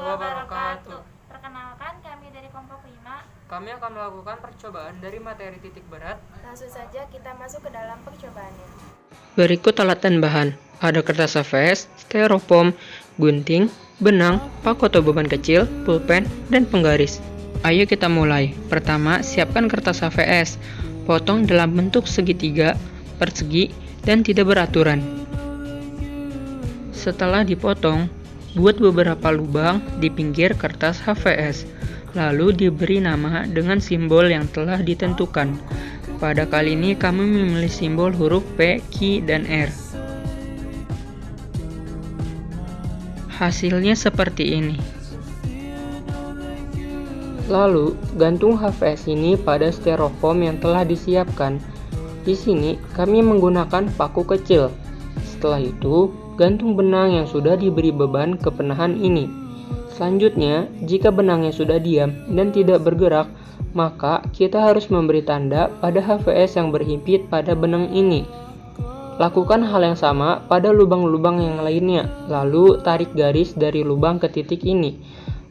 wabarakatuh. Perkenalkan, kami dari kelompok 5. Kami akan melakukan percobaan dari materi titik berat. Langsung saja kita masuk ke dalam percobaannya. Berikut alat dan bahan. Ada kertas HVS, styrofoam, gunting, benang, paku atau beban kecil, pulpen, dan penggaris. Ayo kita mulai. Pertama, siapkan kertas HVS. Potong dalam bentuk segitiga, persegi, dan tidak beraturan. Setelah dipotong, buat beberapa lubang di pinggir kertas HVS. Lalu diberi nama dengan simbol yang telah ditentukan. Pada kali ini kami memilih simbol huruf P, Q, dan R. Hasilnya seperti ini. Lalu, gantung HVS ini pada styrofoam yang telah disiapkan. Di sini, kami menggunakan paku kecil. Setelah itu, gantung benang yang sudah diberi beban ke penahan ini. Selanjutnya, jika benangnya sudah diam dan tidak bergerak, maka kita harus memberi tanda pada HVS yang berhimpit pada benang ini. Lakukan hal yang sama pada lubang-lubang yang lainnya, lalu tarik garis dari lubang ke titik ini.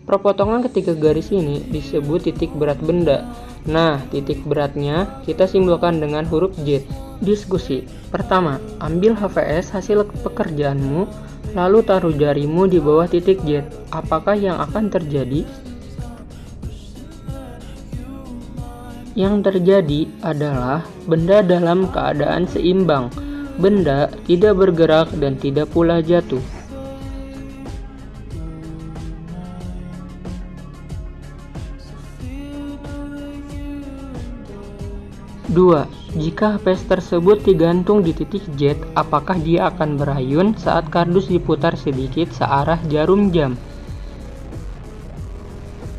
Perpotongan ketiga garis ini disebut titik berat benda. Nah, titik beratnya kita simbolkan dengan huruf Z. Diskusi. Pertama, ambil HVS hasil pekerjaanmu, lalu taruh jarimu di bawah titik Z. Apakah yang akan terjadi? Yang terjadi adalah benda dalam keadaan seimbang. Benda tidak bergerak dan tidak pula jatuh. Dua, jika HVS tersebut digantung di titik Z, apakah dia akan berayun saat kardus diputar sedikit searah jarum jam?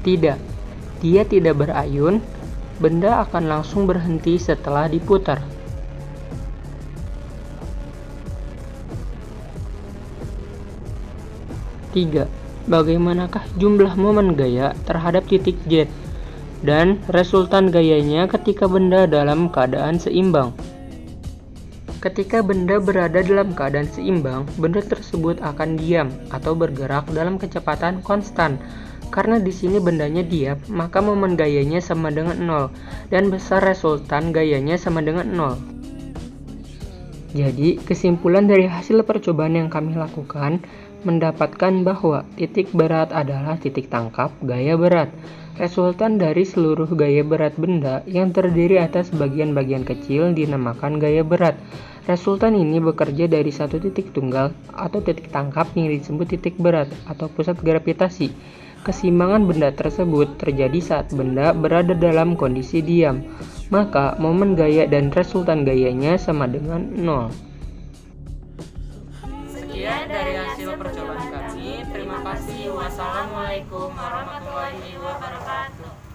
Tidak, dia tidak berayun. Benda akan langsung berhenti setelah diputar. 3. Bagaimanakah jumlah momen gaya terhadap titik Z dan resultan gayanya ketika benda dalam keadaan seimbang? Ketika benda berada dalam keadaan seimbang, benda tersebut akan diam atau bergerak dalam kecepatan konstan. Karena di sini bendanya diam, maka momen gayanya sama dengan 0 dan besar resultan gayanya sama dengan 0. Jadi, kesimpulan dari hasil percobaan yang kami lakukan mendapatkan bahwa titik berat adalah titik tangkap gaya berat. Resultan dari seluruh gaya berat benda yang terdiri atas bagian-bagian kecil dinamakan gaya berat. Resultan ini bekerja dari satu titik tunggal atau titik tangkap yang disebut titik berat atau pusat gravitasi. Keseimbangan benda tersebut terjadi saat benda berada dalam kondisi diam. Maka momen gaya dan resultan gayanya sama dengan 0. Sekian dari hasil percobaan kami. Terima kasih. Wassalamualaikum warahmatullahi wabarakatuh.